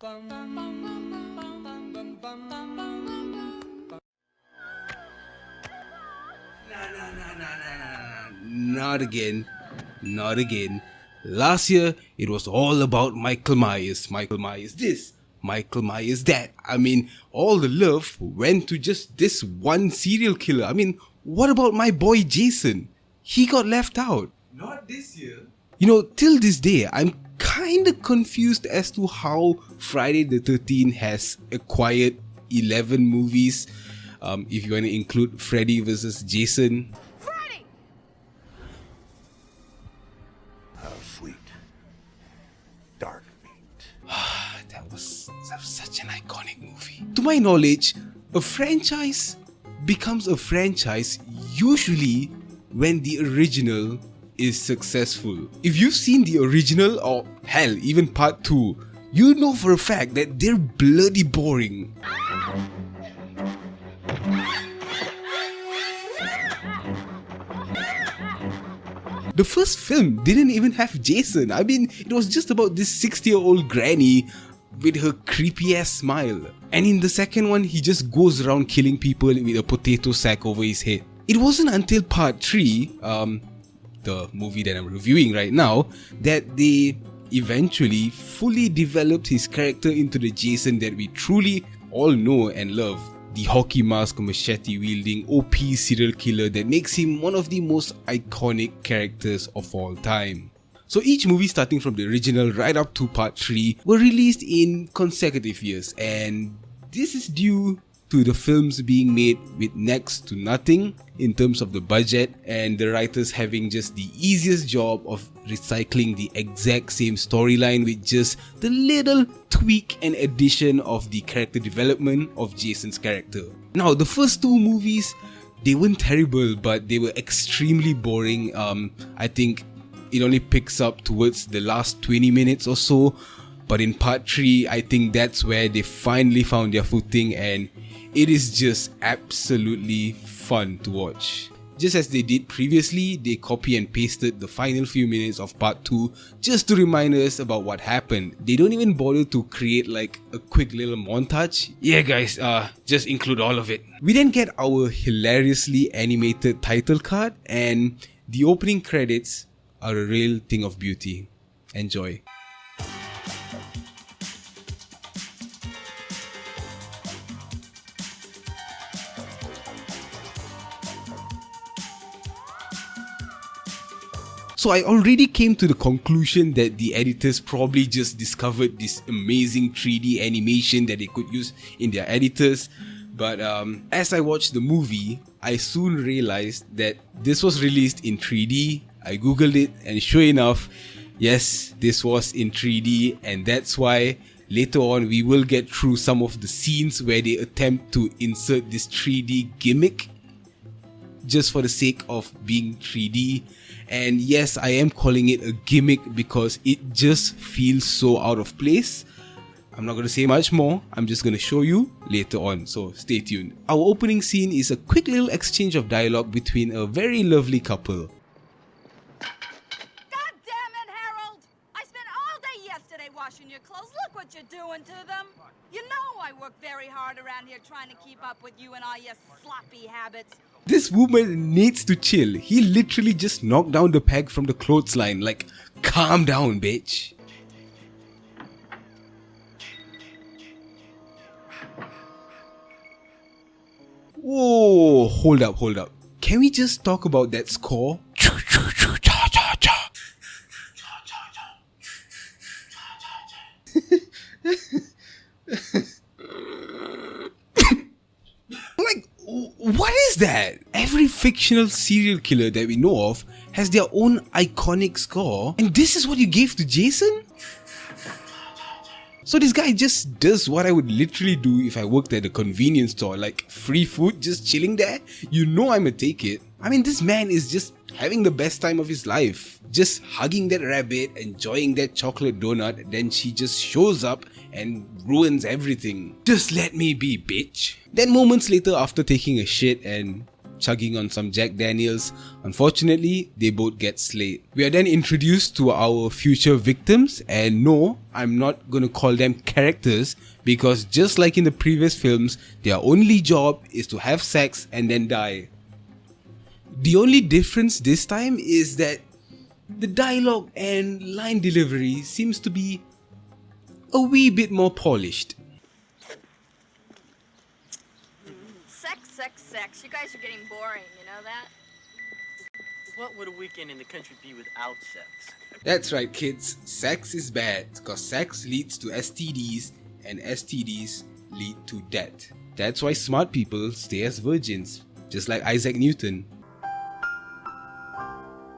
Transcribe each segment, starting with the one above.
Not again. Not again. Last year, it was all about Michael Myers. Michael Myers this, Michael Myers that. I mean, all the love went to just this one serial killer. I mean, what about my boy Jason? He got left out. Not this year. You know, till this day, I'm kinda confused as to how Friday the 13th has acquired 11 movies. If you want to include Freddy versus Jason. Freddy! How sweet. Dark meat. That was such an iconic movie. To my knowledge, a franchise becomes a franchise usually when the original is successful. If you've seen the original or hell, even part 2, you know for a fact that they're bloody boring. The first film didn't even have Jason. I mean, it was just about this 60-year-old granny with her creepy ass smile. And in the second one, he just goes around killing people with a potato sack over his head. It wasn't until part 3, the movie that I'm reviewing right now, that they eventually fully developed his character into the Jason that we truly all know and love. The hockey mask, machete wielding OP serial killer that makes him one of the most iconic characters of all time. So each movie, starting from the original right up to part 3, were released in consecutive years, and this is due to the films being made with next to nothing in terms of the budget, and the writers having just the easiest job of recycling the exact same storyline with just the little tweak and addition of the character development of Jason's character. Now, the first 2 movies, they weren't terrible, but they were extremely boring. I think it only picks up towards the last 20 minutes or so, but in part 3, I think that's where they finally found their footing, and it is just absolutely fun to watch. Just as they did previously, they copy and pasted the final few minutes of part 2 just to remind us about what happened. They don't even bother to create like a quick little montage. Yeah guys, just include all of it. We then get our hilariously animated title card, and the opening credits are a real thing of beauty. Enjoy. So I already came to the conclusion that the editors probably just discovered this amazing 3D animation that they could use in their editors. But as I watched the movie, I soon realized that this was released in 3D. I googled it, and sure enough, yes, this was in 3D, and that's why later on we will get through some of the scenes where they attempt to insert this 3D gimmick just for the sake of being 3D. And yes, I am calling it a gimmick because it just feels so out of place. I'm not going to say much more, I'm just going to show you later on, so stay tuned. Our opening scene is a quick little exchange of dialogue between a very lovely couple. God damn it, Harold! I spent all day yesterday washing your clothes. Look what you're doing to them. You know I work very hard around here trying to keep up with you and all your sloppy habits. This woman needs to chill. He literally just knocked down the peg from the clothesline. Like, calm down, bitch. Whoa, hold up. Can we just talk about that score? Like, what is that? Every fictional serial killer that we know of has their own iconic score, and this is what you gave to Jason? So this guy just does what I would literally do if I worked at a convenience store, like free food just chilling there. You know I'ma take it. I mean, this man is just having the best time of his life, just hugging that rabbit, enjoying that chocolate donut. Then she just shows up and ruins everything. Just let me be, bitch. Then moments later, after taking a shit and chugging on some Jack Daniels. Unfortunately, they both get slayed. We are then introduced to our future victims, and no, I'm not gonna call them characters because just like in the previous films, their only job is to have sex and then die. The only difference this time is that the dialogue and line delivery seems to be a wee bit more polished. Sex. You guys are getting boring, you know that? What would a weekend in the country be without sex? That's right, kids. Sex is bad because sex leads to STDs and STDs lead to death. That's why smart people stay as virgins, just like Isaac Newton.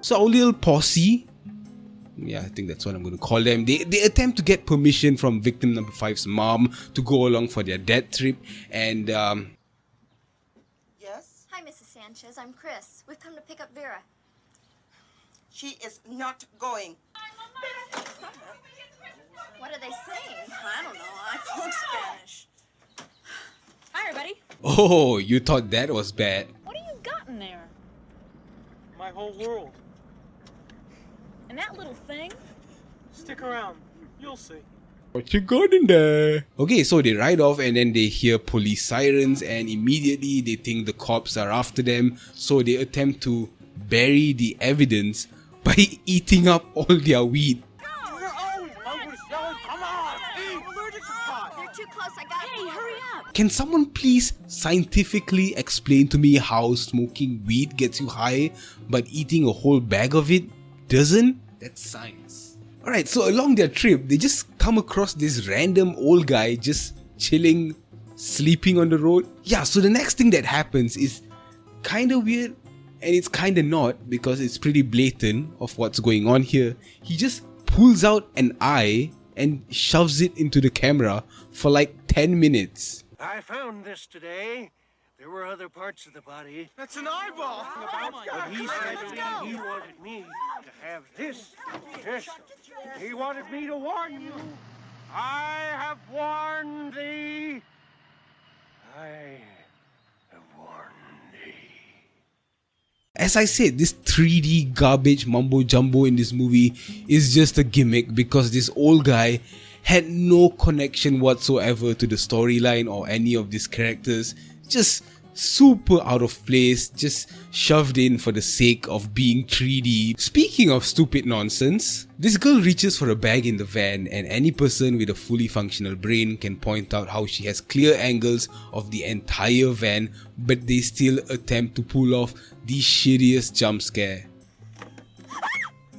So our little posse, yeah, I think that's what I'm going to call them. They attempt to get permission from victim number 5's mom to go along for their death trip, and Yes? Hi, Mrs. Sanchez. I'm Chris. We've come to pick up Vera. She is not going. What are they saying? I don't know. I spoke Spanish. Hi, everybody. oh, you thought that was bad. What do you got in there? My whole world. And that little thing? Stick around. You'll see. What you got in there? Okay, so they ride off and then they hear police sirens and immediately they think the cops are after them. So they attempt to bury the evidence by eating up all their weed. They're too close. I got Hey, hurry up. Can someone please scientifically explain to me how smoking weed gets you high but eating a whole bag of it doesn't? That's science. Alright, so along their trip, they just come across this random old guy just chilling, sleeping on the road. Yeah, so the next thing that happens is kinda weird and it's kinda not because it's pretty blatant of what's going on here. He just pulls out an eye and shoves it into the camera for like 10 minutes. I found this today. There were other parts of the body. That's an eyeball! But he said to me he wanted me to have this. Yes, he wanted me to warn you. I have warned thee. I have warned thee. As I said, this 3D garbage mumbo jumbo in this movie is just a gimmick because this old guy had no connection whatsoever to the storyline or any of these characters. Just super out of place, just shoved in for the sake of being 3D. Speaking of stupid nonsense, this girl reaches for a bag in the van and any person with a fully functional brain can point out how she has clear angles of the entire van, but they still attempt to pull off the shittiest jump scare.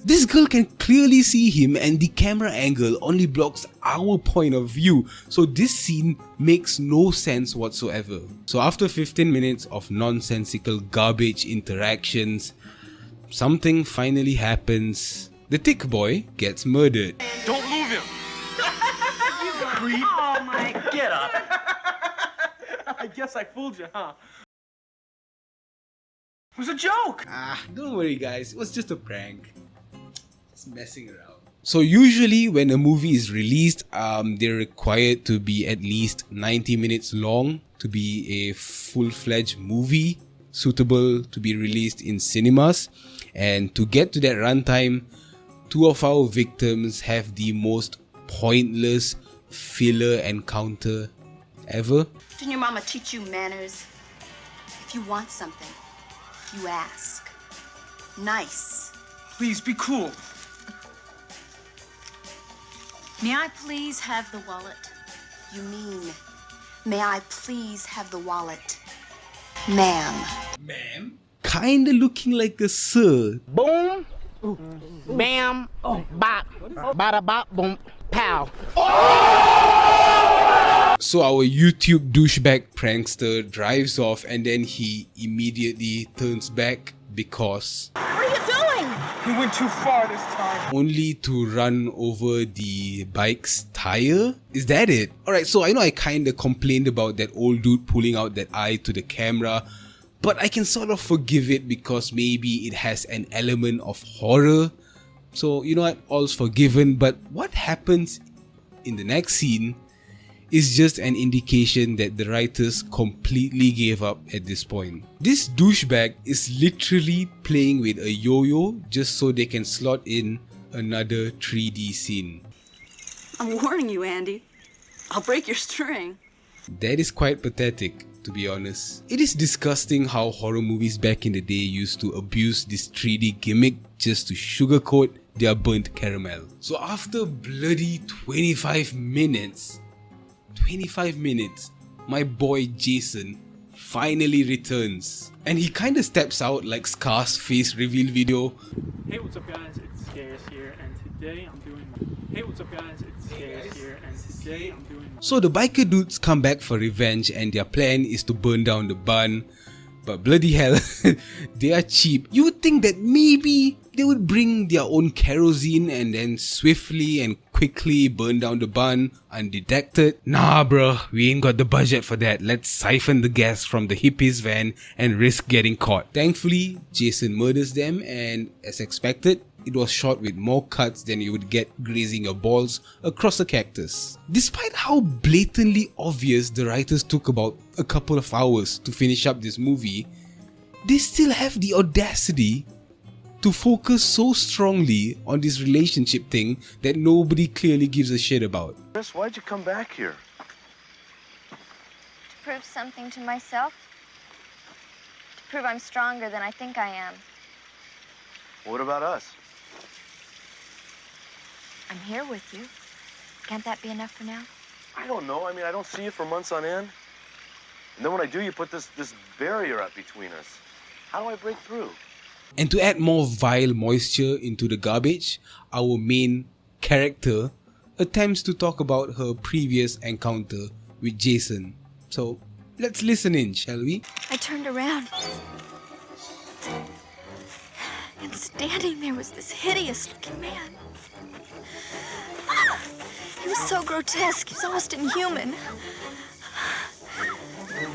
This girl can clearly see him and the camera angle only blocks our point of view, so this scene makes no sense whatsoever. So after 15 minutes of nonsensical garbage interactions, something finally happens. The thick boy gets murdered. Don't move him! You creep! Oh my... Get up! I guess I fooled you, huh? It was a joke! Don't worry guys, it was just a prank. Just messing around. So usually when a movie is released, they're required to be at least 90 minutes long to be a full-fledged movie suitable to be released in cinemas. And to get to that runtime, two of our victims have the most pointless filler encounter ever. Didn't your mama teach you manners? If you want something, you ask. Nice. Please, be cool. May I please have the wallet? You mean, may I please have the wallet? Ma'am. Ma'am? Kinda looking like a sir. Boom, bam, bop, bada bop, boom, pow. So our YouTube douchebag prankster drives off and then he immediately turns back because What are you doing? He went too far this time. only to run over the bike's tire? Is that it? Alright, so I know I kinda complained about that old dude pulling out that eye to the camera, but I can sort of forgive it because maybe it has an element of horror. So you know what, all's forgiven, but what happens in the next scene is just an indication that the writers completely gave up at this point. This douchebag is literally playing with a yo-yo just so they can slot in another 3D scene. I'm warning you, Andy. I'll break your string. That is quite pathetic, to be honest. It is disgusting how horror movies back in the day used to abuse this 3D gimmick just to sugarcoat their burnt caramel. So after bloody 25 minutes, my boy Jason finally returns. And he kinda steps out like Scar's face reveal video. Hey, what's up guys, it's Scarce here, and today I'm doing... Hey, what's up guys, it's Scarce here, and today I'm doing... So the biker dudes come back for revenge and their plan is to burn down the barn. But bloody hell, they are cheap. You would think that maybe they would bring their own kerosene and then swiftly and quickly burn down the barn undetected. Nah bruh, we ain't got the budget for that. Let's siphon the gas from the hippies van and risk getting caught. Thankfully, Jason murders them, and as expected, it was shot with more cuts than you would get grazing your balls across a cactus. Despite how blatantly obvious the writers took about a couple of hours to finish up this movie, they still have the audacity to focus so strongly on this relationship thing that nobody clearly gives a shit about. Chris, why'd you come back here? To prove something to myself. To prove I'm stronger than I think I am. What about us? I'm here with you. Can't that be enough for now? I don't know. I mean, I don't see you for months on end. And then when I do, you put this barrier up between us. How do I break through? And to add more vile moisture into the garbage, our main character attempts to talk about her previous encounter with Jason. So let's listen in, shall we? I turned around. And standing there was this hideous looking man. He was so grotesque, he was almost inhuman.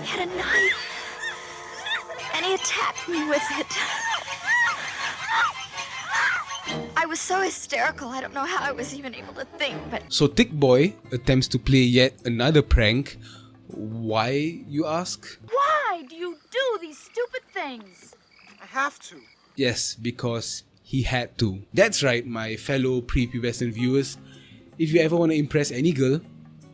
He had a knife, and he attacked me with it. I was so hysterical, I don't know how I was even able to think, but... So Thick Boy attempts to play yet another prank. Why, you ask? Why do you do these stupid things? I have to. Yes, because he had to. That's right, my fellow prepubescent viewers. If you ever want to impress any girl,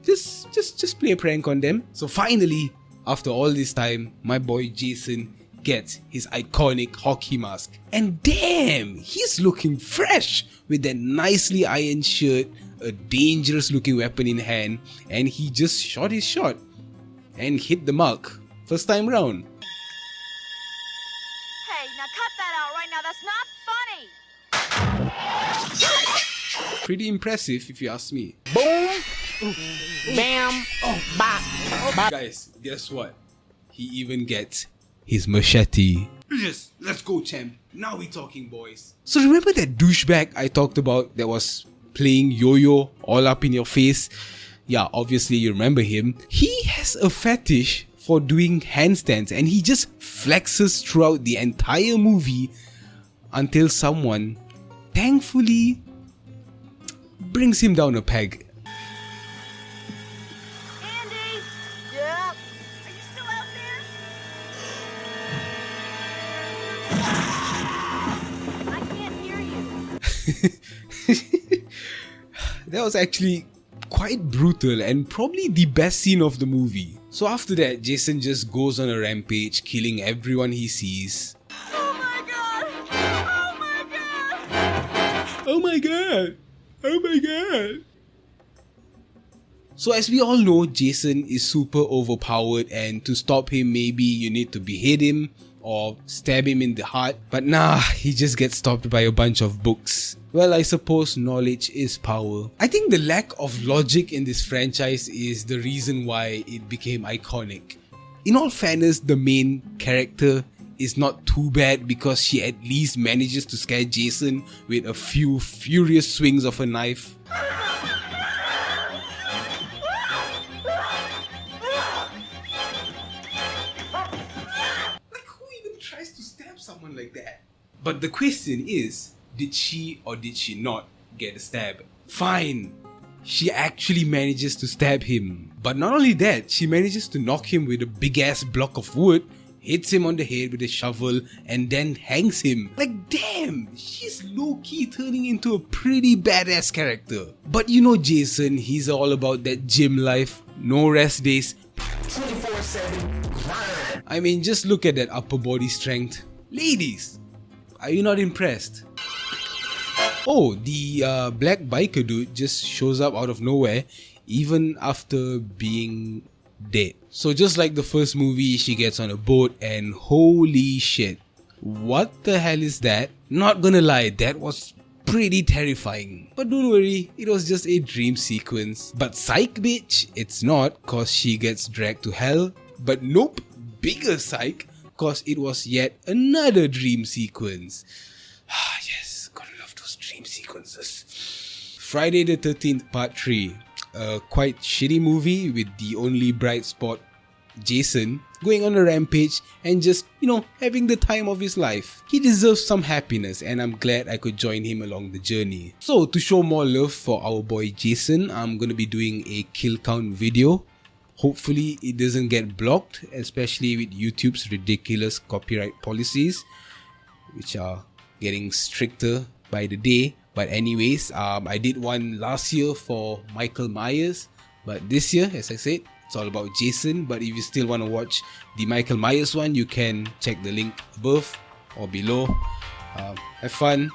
just play a prank on them. So finally, after all this time, my boy Jason gets his iconic hockey mask. And damn, he's looking fresh with that nicely ironed shirt, a dangerous looking weapon in hand, and he just shot his shot and hit the mark. First time round. Hey, now cut that out right now. That's not funny. Pretty impressive if you ask me. Boom, bam, bop, bop. Guys, guess what? He even gets his machete. Yes, let's go, champ. Now we talking, boys. So remember that douchebag I talked about that was playing yo-yo all up in your face? Yeah, obviously you remember him. He has a fetish for doing handstands, and he just flexes throughout the entire movie until someone, thankfully, brings him down a peg. Andy! Yeah? Are you still out there? I can't hear you. That was actually quite brutal and probably the best scene of the movie. So after that, Jason just goes on a rampage, killing everyone he sees. Oh my god! Oh my god! Oh my god! Oh my god! So as we all know, Jason is super overpowered, and to stop him, maybe you need to behead him or stab him in the heart. But nah, he just gets stopped by a bunch of books. Well, I suppose knowledge is power. I think the lack of logic in this franchise is the reason why it became iconic. In all fairness, the main character is not too bad because she at least manages to scare Jason with a few furious swings of a knife. Like, who even tries to stab someone like that? But the question is, did she or did she not get a stab? Fine, she actually manages to stab him. But not only that, she manages to knock him with a big ass block of wood, hits him on the head with a shovel, and then hangs him. Like, damn, she's low-key turning into a pretty badass character. But you know Jason, he's all about that gym life, no rest days, 24/7 grind. I mean, just look at that upper body strength. Ladies, are you not impressed? Oh, the black biker dude just shows up out of nowhere even after being dead. So just like the first movie, she gets on a boat and holy shit, what the hell is that? Not gonna lie, that was pretty terrifying. But don't worry, it was just a dream sequence. But psych bitch, it's not, cause she gets dragged to hell. But nope, bigger psych, cause it was yet another dream sequence. Ah yes, gotta love those dream sequences. Friday the 13th part 3. A quite shitty movie with the only bright spot, Jason, going on a rampage and just, having the time of his life. He deserves some happiness and I'm glad I could join him along the journey. So to show more love for our boy Jason, I'm gonna be doing a kill count video. Hopefully it doesn't get blocked, especially with YouTube's ridiculous copyright policies, which are getting stricter by the day. But anyways, I did one last year for Michael Myers, but this year, as I said, it's all about Jason. But if you still want to watch the Michael Myers one, you can check the link above or below. Have fun.